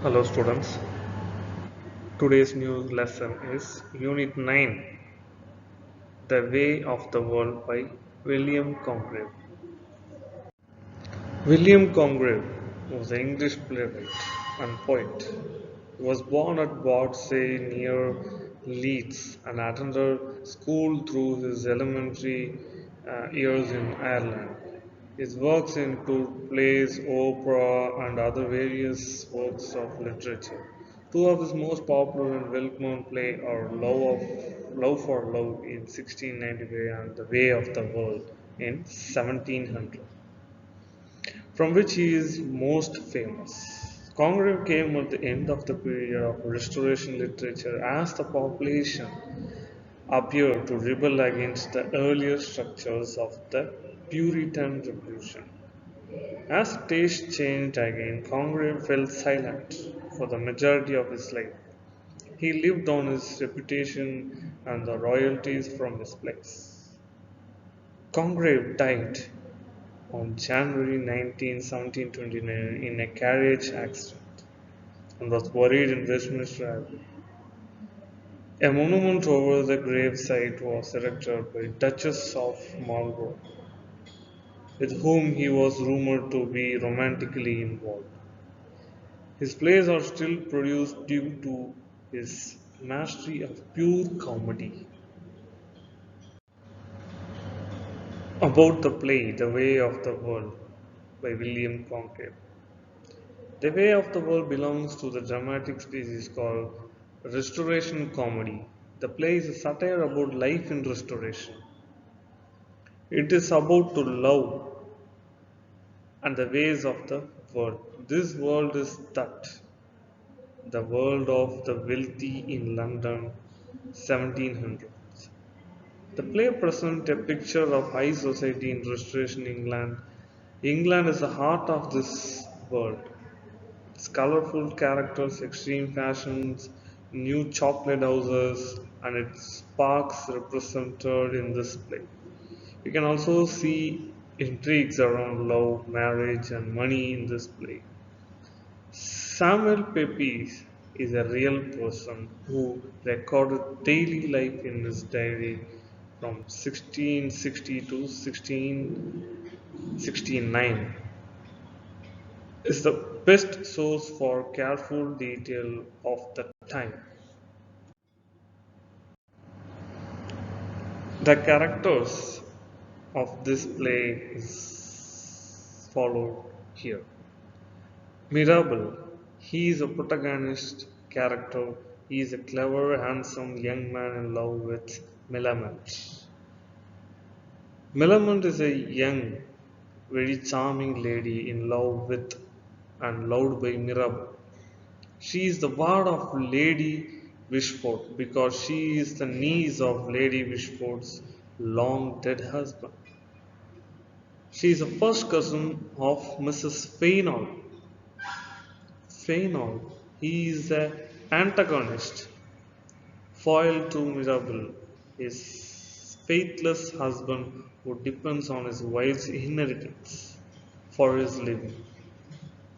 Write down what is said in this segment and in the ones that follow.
Hello students, today's new lesson is Unit 9, The Way of the World by William Congreve. William Congreve was an English playwright and poet. He was born at Bardsey near Leeds and attended school through his elementary years in Ireland. His works include plays, opera, and other various works of literature. Two of his most popular and well-known plays are Love for Love in 1693 and The Way of the World in 1700, from which he is most famous. Congreve came at the end of the period of Restoration literature as the population appeared to rebel against the earlier structures of the Puritan Revolution. As taste changed again, Congreve fell silent for the majority of his life. He lived on his reputation and the royalties from his plays. Congreve died on January 19, 1729 in a carriage accident and was buried in Westminster Abbey. A monument over the gravesite was erected by Duchess of Marlborough, with whom he was rumored to be romantically involved. His plays are still produced due to his mastery of pure comedy. About the play The Way of the World by William Congreve. The Way of the World belongs to the dramatic species called restoration comedy. The play is a satire about life in restoration. It is about to love and the ways of the world. This world is that the world of the wealthy in London 1700s. The play presents a picture of high society in Restoration England. England is the heart of this world. Its colorful characters, extreme fashions, new chocolate houses, and its parks represented in this play. You can also see intrigues around love, marriage, and money in this play. Samuel Pepys is a real person who recorded daily life in his diary from 1660 to 1669. Is the best source for careful detail of the time. The characters of this play is followed here. Mirabel, he is a protagonist character. He is a clever, handsome young man in love with Millamant. Millamant is a young, very charming lady in love with and loved by Mirabel. She is the ward of Lady Wishford because she is the niece of Lady Wishford's long dead husband. She is a first cousin of Mrs. Fainall. Fainall, he is the antagonist, foil to Mirabel, his faithless husband who depends on his wife's inheritance for his living.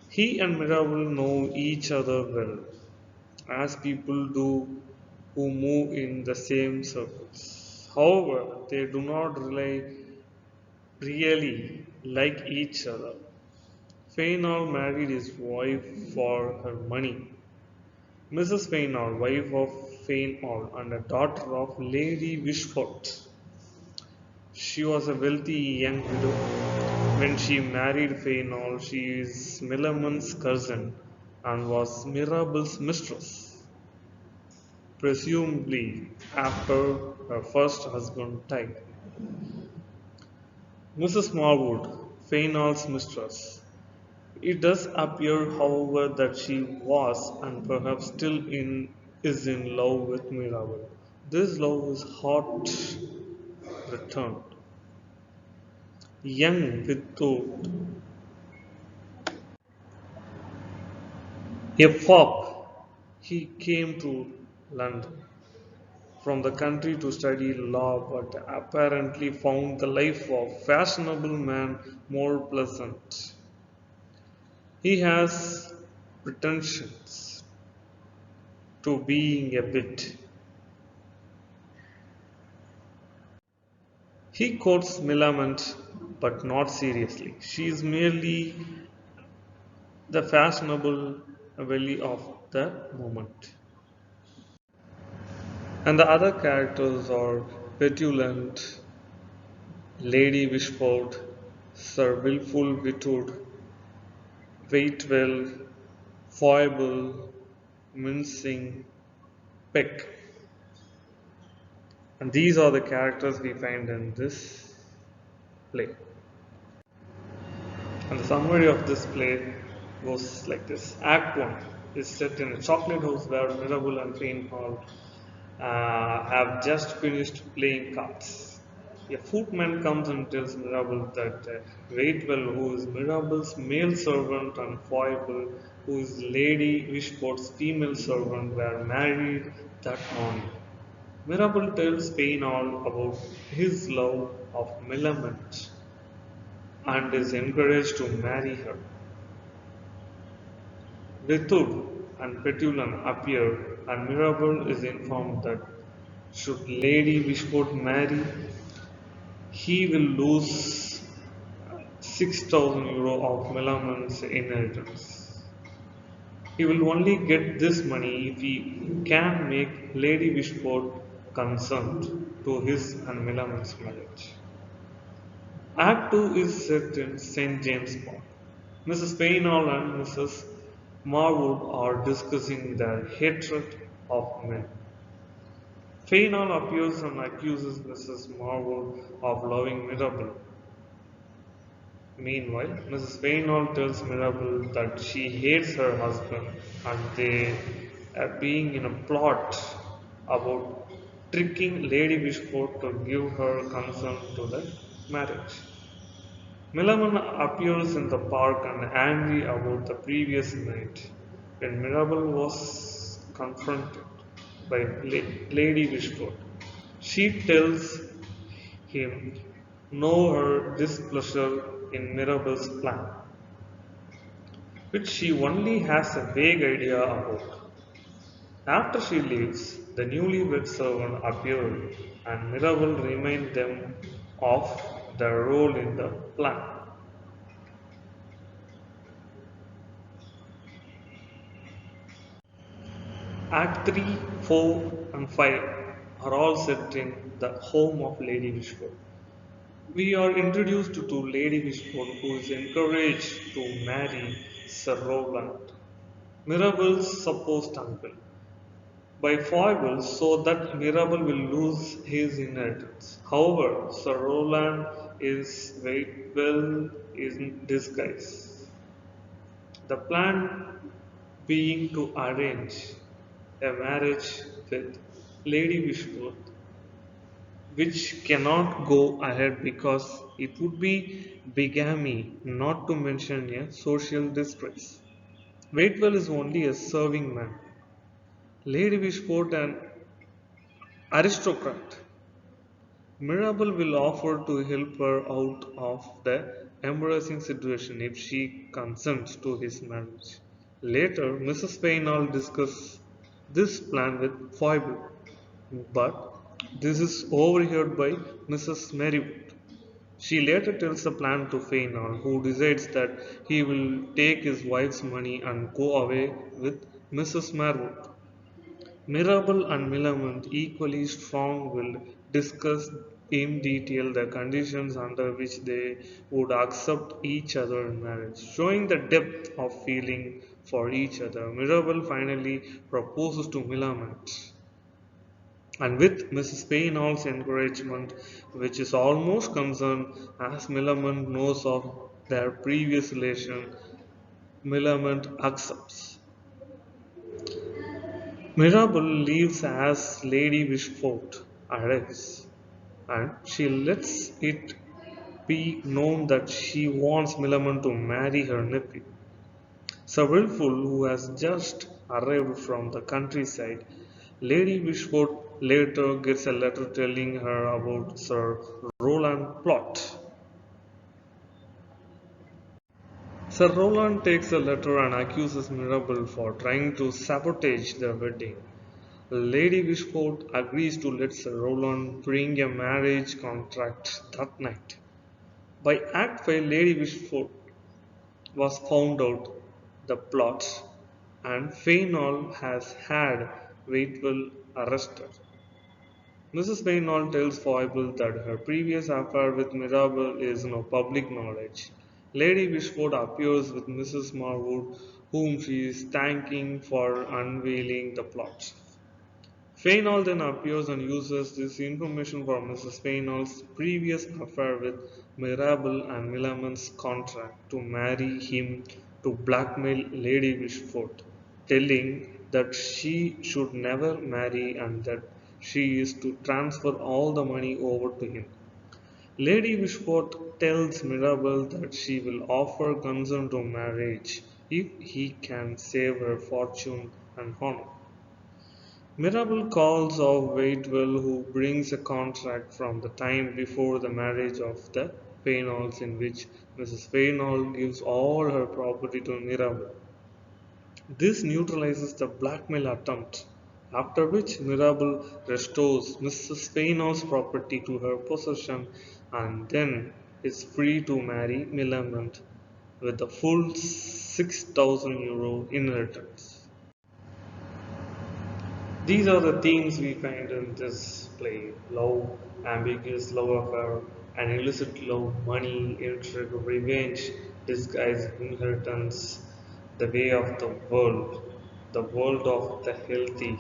He and Mirabel know each other well, as people do who move in the same circles. However, they do not really like each other. Fainall married his wife for her money. Mrs. Fainall, wife of Fainall and a daughter of Lady Wishford. She was a wealthy young widow. When she married Fainall, she is Millamant's cousin and was Mirabel's mistress, presumably after her first husband died. Mrs. Marwood, Fainall's mistress. It does appear, however, that she was and perhaps is in love with Mirabel. This love is hot returned. Young without a fop, he came to London from the country to study law, but apparently found the life of fashionable man more pleasant. He has pretensions to being a bit. He quotes Millamant, but not seriously. She is merely the fashionable valley of the moment. And the other characters are petulant, Lady Wishford, Sir Wilful Witwoud, Waitwell, Foible, Mincing, Peck. And these are the characters we find in this play. And the summary of this play goes like this. Act 1 is set in a chocolate house where Mirabelle and Fainhall have just finished playing cards. A footman comes and tells Mirabelle that Waitwell, who is Mirabelle's male servant, and Foible, who is Lady Wishport's female servant, were married that morning. Mirabelle tells Fainhall about his love of Millamant and is encouraged to marry her. Bethud and Petulant appear, and Mirabelle is informed that should Lady Wishport marry, he will lose 6,000 euro of Melaman's inheritance. He will only get this money if he can make Lady Wishport consent to his and Melaman's marriage. Act 2 is set in St. James Park. Mrs. Fainall and Mrs. Marwood are discussing their hatred of men. Fainall appears and accuses Mrs. Marwood of loving Mirabelle. Meanwhile, Mrs. Fainall tells Mirabelle that she hates her husband and they are being in a plot about tricking Lady Wishport to give her consent to the marriage. Milamon appears in the park and angry about the previous night when Mirabelle was confronted by Lady Wishford. She tells him know her displeasure in Mirabelle's plan, which she only has a vague idea about. After she leaves, the newlywed servant appears and Mirabelle reminds them of their role in the plan. Act 3, 4, and 5 are all set in the home of Lady Wishford. We are introduced to Lady Wishford, who is encouraged to marry Sir Rowland, Mirabelle's supposed uncle, by foibles so that Mirabelle will lose his inheritance. However, Sir Rowland is very well in disguise. The plan being to arrange a marriage with Lady Wishford, which cannot go ahead because it would be bigamy, not to mention a social disgrace. Waitwell is only a serving man. Lady Wishford an aristocrat. Mirabelle will offer to help her out of the embarrassing situation if she consents to his marriage. Later, Mrs. Fainall discusses this plan with Foible, but this is overheard by Mrs. Merriwood. She later tells the plan to Fainall, who decides that he will take his wife's money and go away with Mrs. Merriwood. Mirabelle and Millamant, equally strong, will discuss in detail the conditions under which they would accept each other in marriage, showing the depth of feeling for each other. Mirabelle finally proposes to Millamant, and with Mrs. Fainall's encouragement, which is almost concerned as Millamant knows of their previous relation, Millamant accepts. Mirabelle leaves as Lady Wishfort arrives, and she lets it be known that she wants Millamant to marry her nephew. Sir Wilful, who has just arrived from the countryside, Lady Wishfort later gets a letter telling her about Sir Roland's plot. Sir Roland takes the letter and accuses Mirabel for trying to sabotage their wedding. Lady Wishford agrees to let Sir Roland bring a marriage contract that night. By Act 5, Lady Wishford was found out the plots, and Fainall has had Waitwell arrested. Mrs. Fainall tells Foible that her previous affair with Mirabel is no public knowledge. Lady Wishford appears with Mrs. Marwood, whom she is thanking for unveiling the plots. Fainall then appears and uses this information for Mrs. Fainall's previous affair with Mirabel and Millaman's contract to marry him to blackmail Lady Wishford, telling that she should never marry and that she is to transfer all the money over to him. Lady Wishford tells Mirabel that she will offer consent to marriage if he can save her fortune and honor. Mirabel calls off Waitwell, who brings a contract from the time before the marriage of the Fainalls, in which Mrs. Fainall gives all her property to Mirabel. This neutralizes the blackmail attempt, after which Mirabel restores Mrs. Fainall's property to her possession and then is free to marry Millamant with the full €6,000 inheritance. These are the themes we find in this play: love, ambiguous love affair, an illicit love, money, intrigue, revenge, disguise, inheritance, the way of the world of the healthy,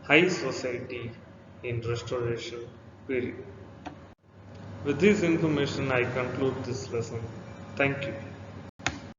high society in restoration period. With this information, I conclude this lesson. Thank you.